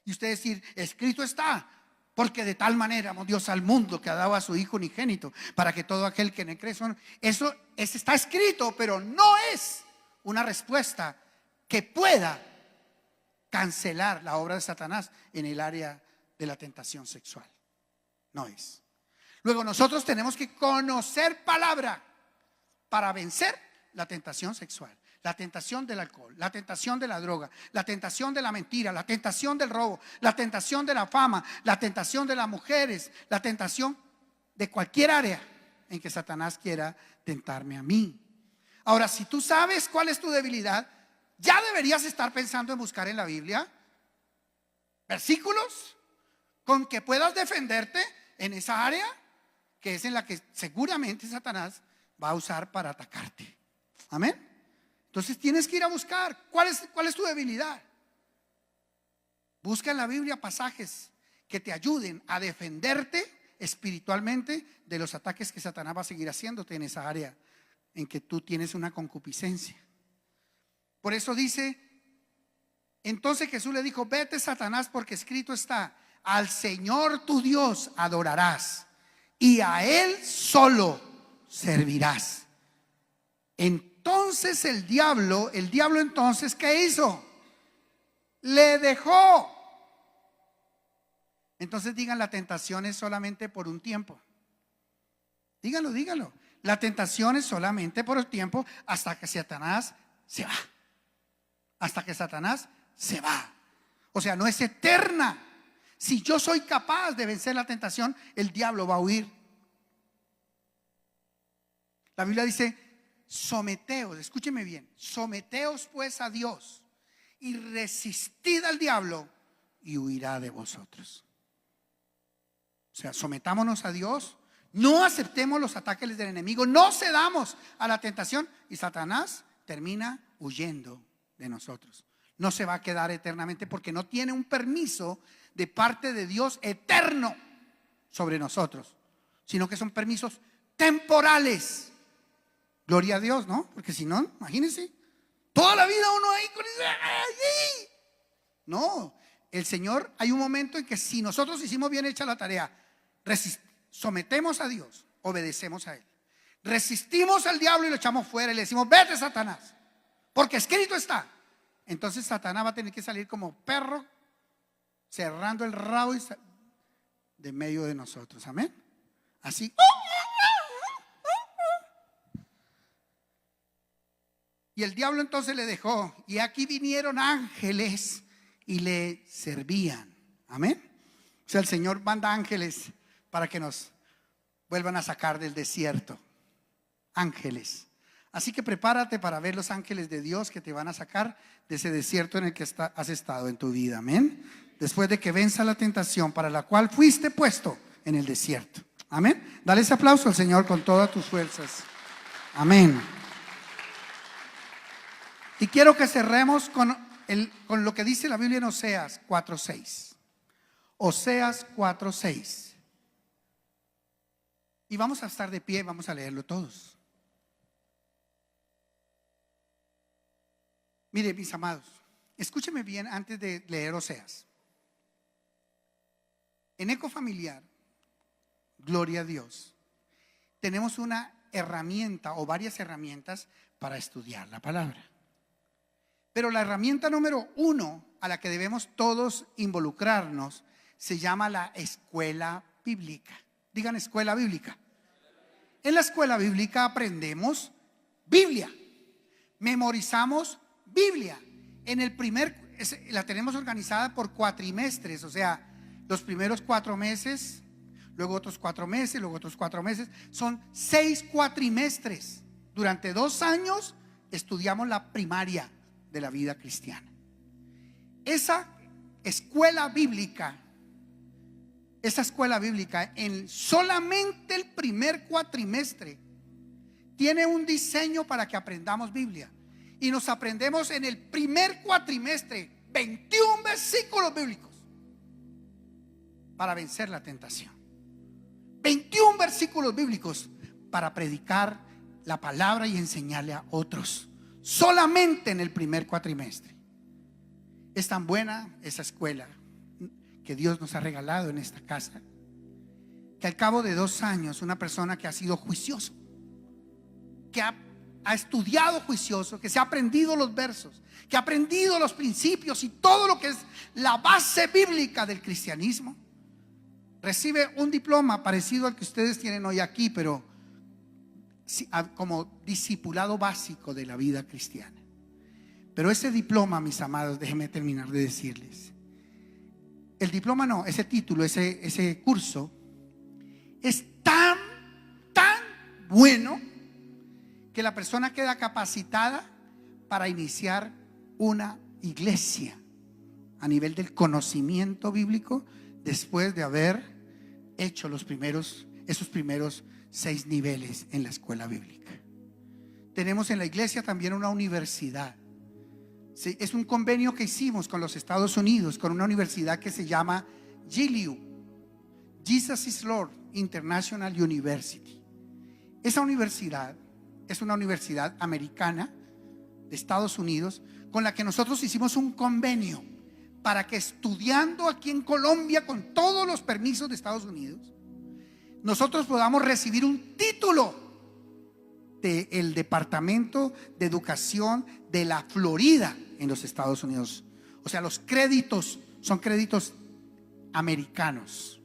Y usted decir, escrito está, porque de tal manera amó Dios al mundo que ha dado a su Hijo unigénito para que todo aquel que en él cree. Eso está escrito, pero no es una respuesta que pueda cancelar la obra de Satanás en el área de la tentación sexual. No es. Luego nosotros tenemos que conocer palabra para vencer la tentación sexual, la tentación del alcohol, la tentación de la droga, la tentación de la mentira, la tentación del robo, la tentación de la fama, la tentación de las mujeres, la tentación de cualquier área en que Satanás quiera tentarme a mí. Ahora, si tú sabes cuál es tu debilidad, ya deberías estar pensando en buscar en la Biblia versículos con que puedas defenderte en esa área que es en la que seguramente Satanás va a usar para atacarte. Amén. Entonces tienes que ir a buscar cuál es tu debilidad. Busca en la Biblia pasajes que te ayuden a defenderte espiritualmente de los ataques que Satanás va a seguir haciéndote en esa área en que tú tienes una concupiscencia. Por eso dice, entonces Jesús le dijo, vete, Satanás, porque escrito está, al Señor tu Dios adorarás y a Él solo servirás. Entonces el diablo entonces, ¿qué hizo? Le dejó. Entonces digan, la tentación es solamente por un tiempo. Dígalo. La tentación es solamente por el tiempo hasta que Satanás se va. Hasta que Satanás se va. O sea, no es eterna. Si yo soy capaz de vencer la tentación, el diablo va a huir. La Biblia dice, someteos, escúcheme bien, someteos pues a Dios y resistid al diablo y huirá de vosotros. O sea, sometámonos a Dios, no aceptemos los ataques del enemigo, no cedamos a la tentación y Satanás termina huyendo de nosotros. No se va a quedar eternamente porque no tiene un permiso de parte de Dios eterno sobre nosotros, sino que son permisos temporales. Gloria a Dios, ¿no? Porque si no, imagínense, toda la vida uno ahí con ese. No, el Señor, hay un momento en que si nosotros hicimos bien hecha la tarea, sometemos a Dios, obedecemos a Él, resistimos al diablo y lo echamos fuera y le decimos, vete, Satanás, porque escrito está. Entonces Satanás va a tener que salir como perro, cerrando el rabo de medio de nosotros. Amén. Así. Y el diablo entonces le dejó. Y aquí vinieron ángeles y le servían. Amén. O sea, el Señor manda ángeles para que nos vuelvan a sacar del desierto. Ángeles. Así que prepárate para ver los ángeles de Dios que te van a sacar de ese desierto en el que has estado en tu vida. Amén. Después de que venza la tentación para la cual fuiste puesto en el desierto. Amén. Dale ese aplauso al Señor con todas tus fuerzas. Amén. Y quiero que cerremos con lo que dice la Biblia en Oseas 4:6. Oseas 4:6. Y vamos a estar de pie, vamos a leerlo todos. Mire, mis amados, escúcheme bien antes de leer Oseas. En Ecofamiliar, gloria a Dios, tenemos una herramienta o varias herramientas para estudiar la palabra. Pero la herramienta número 1 a la que debemos todos involucrarnos se llama la escuela bíblica. Digan escuela bíblica. En la escuela bíblica aprendemos Biblia, memorizamos Biblia. La tenemos organizada por cuatrimestres, o sea, los primeros 4 meses, luego otros 4 meses, luego otros 4 meses. Son 6 cuatrimestres. Durante 2 años estudiamos la primaria de la vida cristiana. Esa escuela bíblica en solamente el primer cuatrimestre tiene un diseño para que aprendamos Biblia. Y nos aprendemos en el primer cuatrimestre 21 versículos bíblicos para vencer la tentación. 21 versículos bíblicos para predicar la palabra y enseñarle a otros. Solamente en el primer cuatrimestre. Es tan buena esa escuela que Dios nos ha regalado en esta casa, que al cabo de 2 años, una persona que ha sido juicioso, que ha estudiado juicioso, que se ha aprendido los versos, que ha aprendido los principios y todo lo que es la base bíblica del cristianismo, recibe un diploma parecido al que ustedes tienen hoy aquí, pero como discipulado básico de la vida cristiana. Pero ese diploma, mis amados, déjenme terminar de decirles, el diploma no, ese título, ese curso es tan bueno que la persona queda capacitada para iniciar una iglesia a nivel del conocimiento bíblico después de haber hecho esos primeros 6 niveles en la escuela bíblica. Tenemos en la iglesia también una universidad. Sí, es un convenio que hicimos con los Estados Unidos, con una universidad que se llama JILU, Jesus is Lord International University. Esa universidad es una universidad americana de Estados Unidos con la que nosotros hicimos un convenio para que, estudiando aquí en Colombia con todos los permisos de Estados Unidos, nosotros podamos recibir un título del Departamento de Educación de la Florida en los Estados Unidos. O sea, los créditos son créditos americanos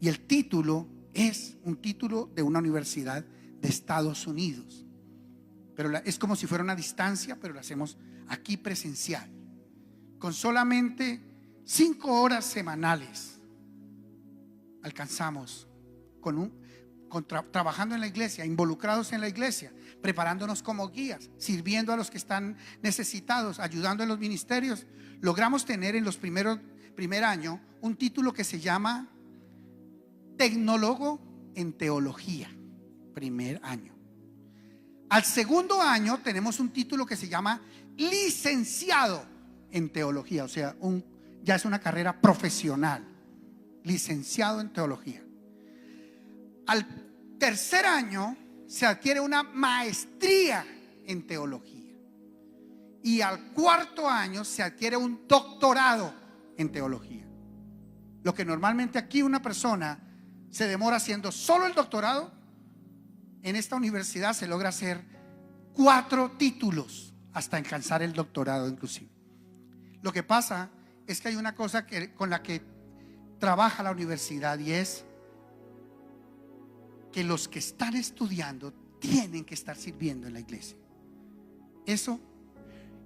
y el título es un título de una universidad de Estados Unidos, pero es como si fuera una distancia, pero lo hacemos aquí presencial, con solamente 5 horas semanales. Alcanzamos trabajando en la iglesia, involucrados en la iglesia, preparándonos como guías, sirviendo a los que están necesitados, ayudando en los ministerios. Logramos tener en los primer año un título que se llama Tecnólogo en Teología. Primer año. Al segundo año tenemos un título que se llama Licenciado en Teología, o sea, ya es una carrera profesional, licenciado en Teología. Al tercer año se adquiere una maestría en teología y al cuarto año se adquiere un doctorado en teología. Lo que normalmente aquí una persona se demora haciendo solo el doctorado, en esta universidad se logra hacer 4 títulos hasta alcanzar el doctorado inclusive. Lo que pasa es que hay una cosa con la que trabaja la universidad, y es que los que están estudiando tienen que estar sirviendo en la iglesia. Eso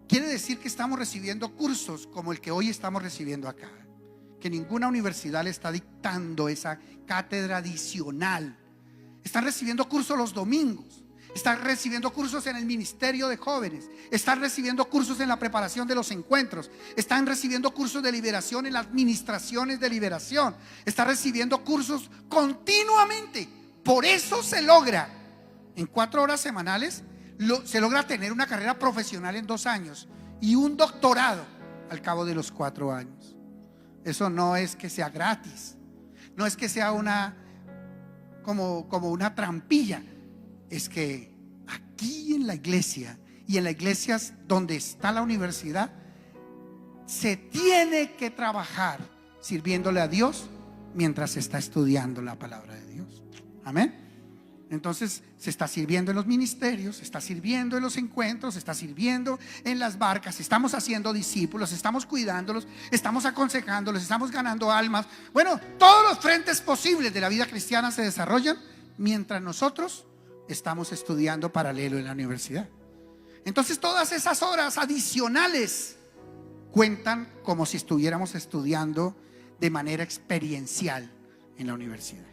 quiere decir que estamos recibiendo cursos como el que hoy estamos recibiendo acá, que ninguna universidad le está dictando esa cátedra adicional. Están recibiendo cursos los domingos, están recibiendo cursos en el ministerio de jóvenes, están recibiendo cursos en la preparación de los encuentros, están recibiendo cursos de liberación en las administraciones de liberación, están recibiendo cursos continuamente. Por eso se logra en 4 horas semanales, se logra tener una carrera profesional en 2 años y un doctorado al cabo de los 4 años. Eso no es que sea gratis, no es que sea como una trampilla. Es que aquí en la iglesia y en las iglesias donde está la universidad se tiene que trabajar sirviéndole a Dios mientras se está estudiando la palabra de Dios. Amén. Entonces se está sirviendo en los ministerios, se está sirviendo en los encuentros, se está sirviendo en las barcas, estamos haciendo discípulos, estamos cuidándolos, estamos aconsejándolos, estamos ganando almas. Bueno, todos los frentes posibles de la vida cristiana se desarrollan mientras nosotros estamos estudiando paralelo en la universidad. Entonces todas esas horas adicionales cuentan como si estuviéramos estudiando de manera experiencial en la universidad.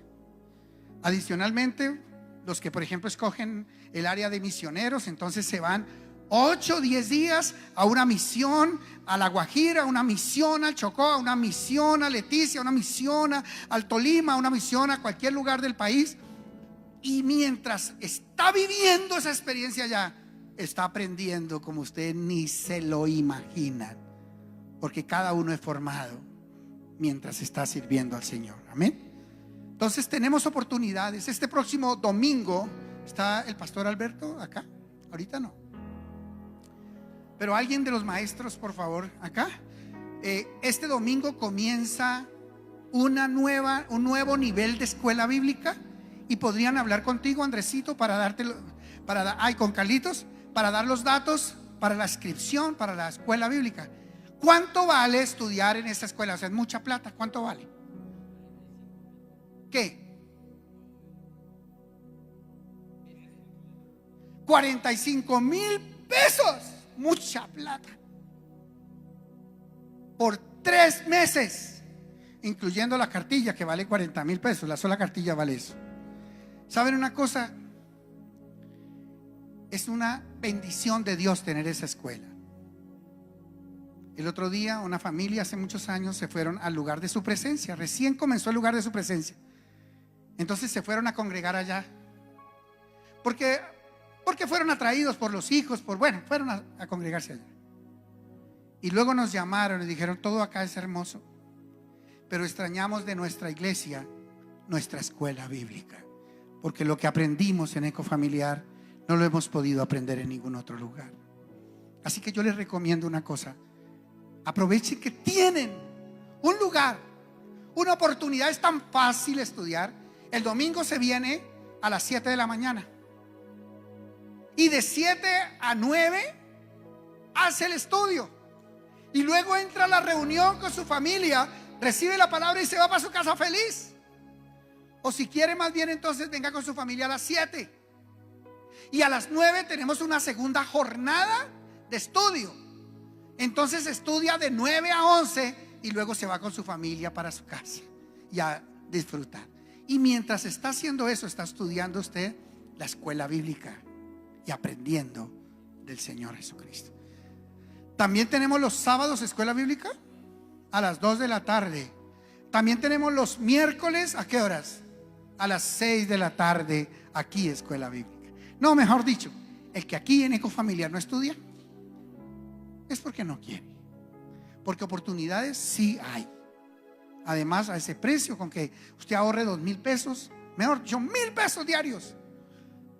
Adicionalmente, los que por ejemplo escogen el área de misioneros, entonces se van 8 o 10 días a una misión a La Guajira, a una misión al Chocó, a una misión a Leticia, a una misión al Tolima, a una misión a cualquier lugar del país. Y mientras está viviendo esa experiencia allá, está aprendiendo como usted ni se lo imaginan, porque cada uno es formado mientras está sirviendo al Señor. Amén. Entonces tenemos oportunidades. Este próximo domingo está el pastor Alberto acá. Ahorita no, pero alguien de los maestros, por favor, acá. Este domingo comienza un nuevo nivel de escuela bíblica, y podrían hablar contigo, Andresito, para darte, con Carlitos, para dar los datos para la inscripción para la escuela bíblica. ¿Cuánto vale estudiar en esta escuela? O sea, es mucha plata. ¿Cuánto vale? ¿Qué? 45,000 pesos. Mucha plata. Por 3 meses, incluyendo la cartilla, que vale 40,000 pesos. La sola cartilla vale eso. ¿Saben una cosa? Es una bendición de Dios tener esa escuela. El otro día una familia, hace muchos años, se fueron al lugar de su presencia. Recién comenzó el lugar de su presencia. Entonces se fueron a congregar allá, porque fueron atraídos por los hijos, fueron a congregarse allá. Y luego nos llamaron y dijeron: todo acá es hermoso, pero extrañamos de nuestra iglesia nuestra escuela bíblica, porque lo que aprendimos en Ecofamiliar no lo hemos podido aprender en ningún otro lugar. Así que yo les recomiendo una cosa: aprovechen que tienen un lugar, una oportunidad. Es tan fácil estudiar. El domingo se viene a las 7 de la mañana, y de 7 a 9 hace el estudio, y luego entra a la reunión con su familia, recibe la palabra y se va para su casa feliz. O si quiere, más bien, entonces venga con su familia a las 7, y a las 9 tenemos una segunda jornada de estudio. Entonces estudia de 9 a 11 y luego se va con su familia para su casa y a disfrutar. Y mientras está haciendo eso, está estudiando usted la escuela bíblica y aprendiendo del Señor Jesucristo. También tenemos los sábados escuela bíblica a las 2 de la tarde. También tenemos los miércoles, ¿a qué horas? A las 6 de la tarde, aquí escuela bíblica. No, mejor dicho, el que aquí en Ecofamiliar no estudia es porque no quiere, porque oportunidades sí hay. Además, a ese precio, con que usted ahorre 2,000 pesos, mejor dicho, 1,000 pesos diarios,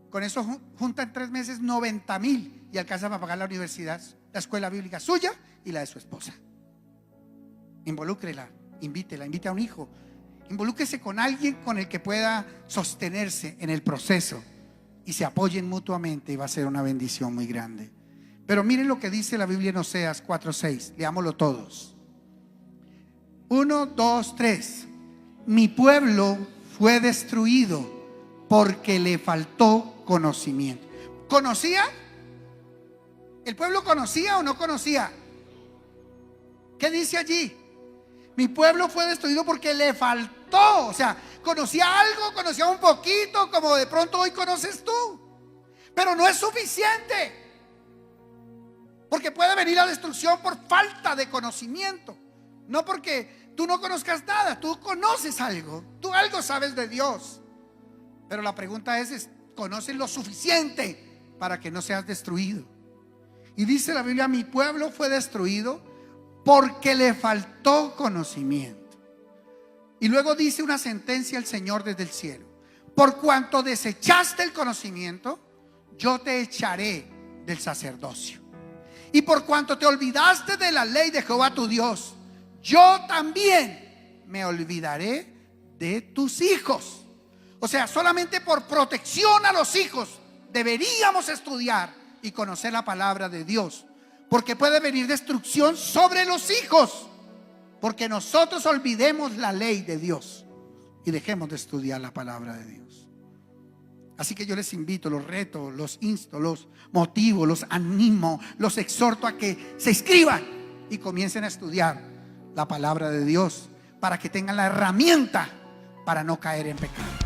con eso junta en 3 meses 90,000 y alcanza para pagar la universidad, la escuela bíblica suya y la de su esposa. Involúcrela, invítela, invite a un hijo, involúquese con alguien con el que pueda sostenerse en el proceso y se apoyen mutuamente, y va a ser una bendición muy grande. Pero miren lo que dice la Biblia en Oseas 4:6. Leámoslo todos. 1, 2, 3. Mi pueblo fue destruido porque le faltó conocimiento. ¿Conocía? ¿El pueblo conocía o no conocía? ¿Qué dice allí? Mi pueblo fue destruido porque le faltó. O sea, conocía algo, conocía un poquito, como de pronto hoy conoces tú, pero no es suficiente, porque puede venir la destrucción por falta de conocimiento. No porque tú no conozcas nada, tú conoces algo, tú algo sabes de Dios, pero la pregunta es ¿conoces lo suficiente para que no seas destruido? Y dice la Biblia: mi pueblo fue destruido porque le faltó conocimiento. Y luego dice una sentencia el Señor desde el cielo: por cuanto desechaste el conocimiento, yo te echaré del sacerdocio. Y por cuanto te olvidaste de la ley de Jehová tu Dios, yo también me olvidaré de tus hijos. O sea, solamente por protección a los hijos deberíamos estudiar y conocer la palabra de Dios, porque puede venir destrucción sobre los hijos, porque nosotros olvidemos la ley de Dios y dejemos de estudiar la palabra de Dios. Así que yo les invito, los reto, los insto, los motivo, los animo, los exhorto a que se inscriban y comiencen a estudiar la palabra de Dios, para que tengan la herramienta para no caer en pecado.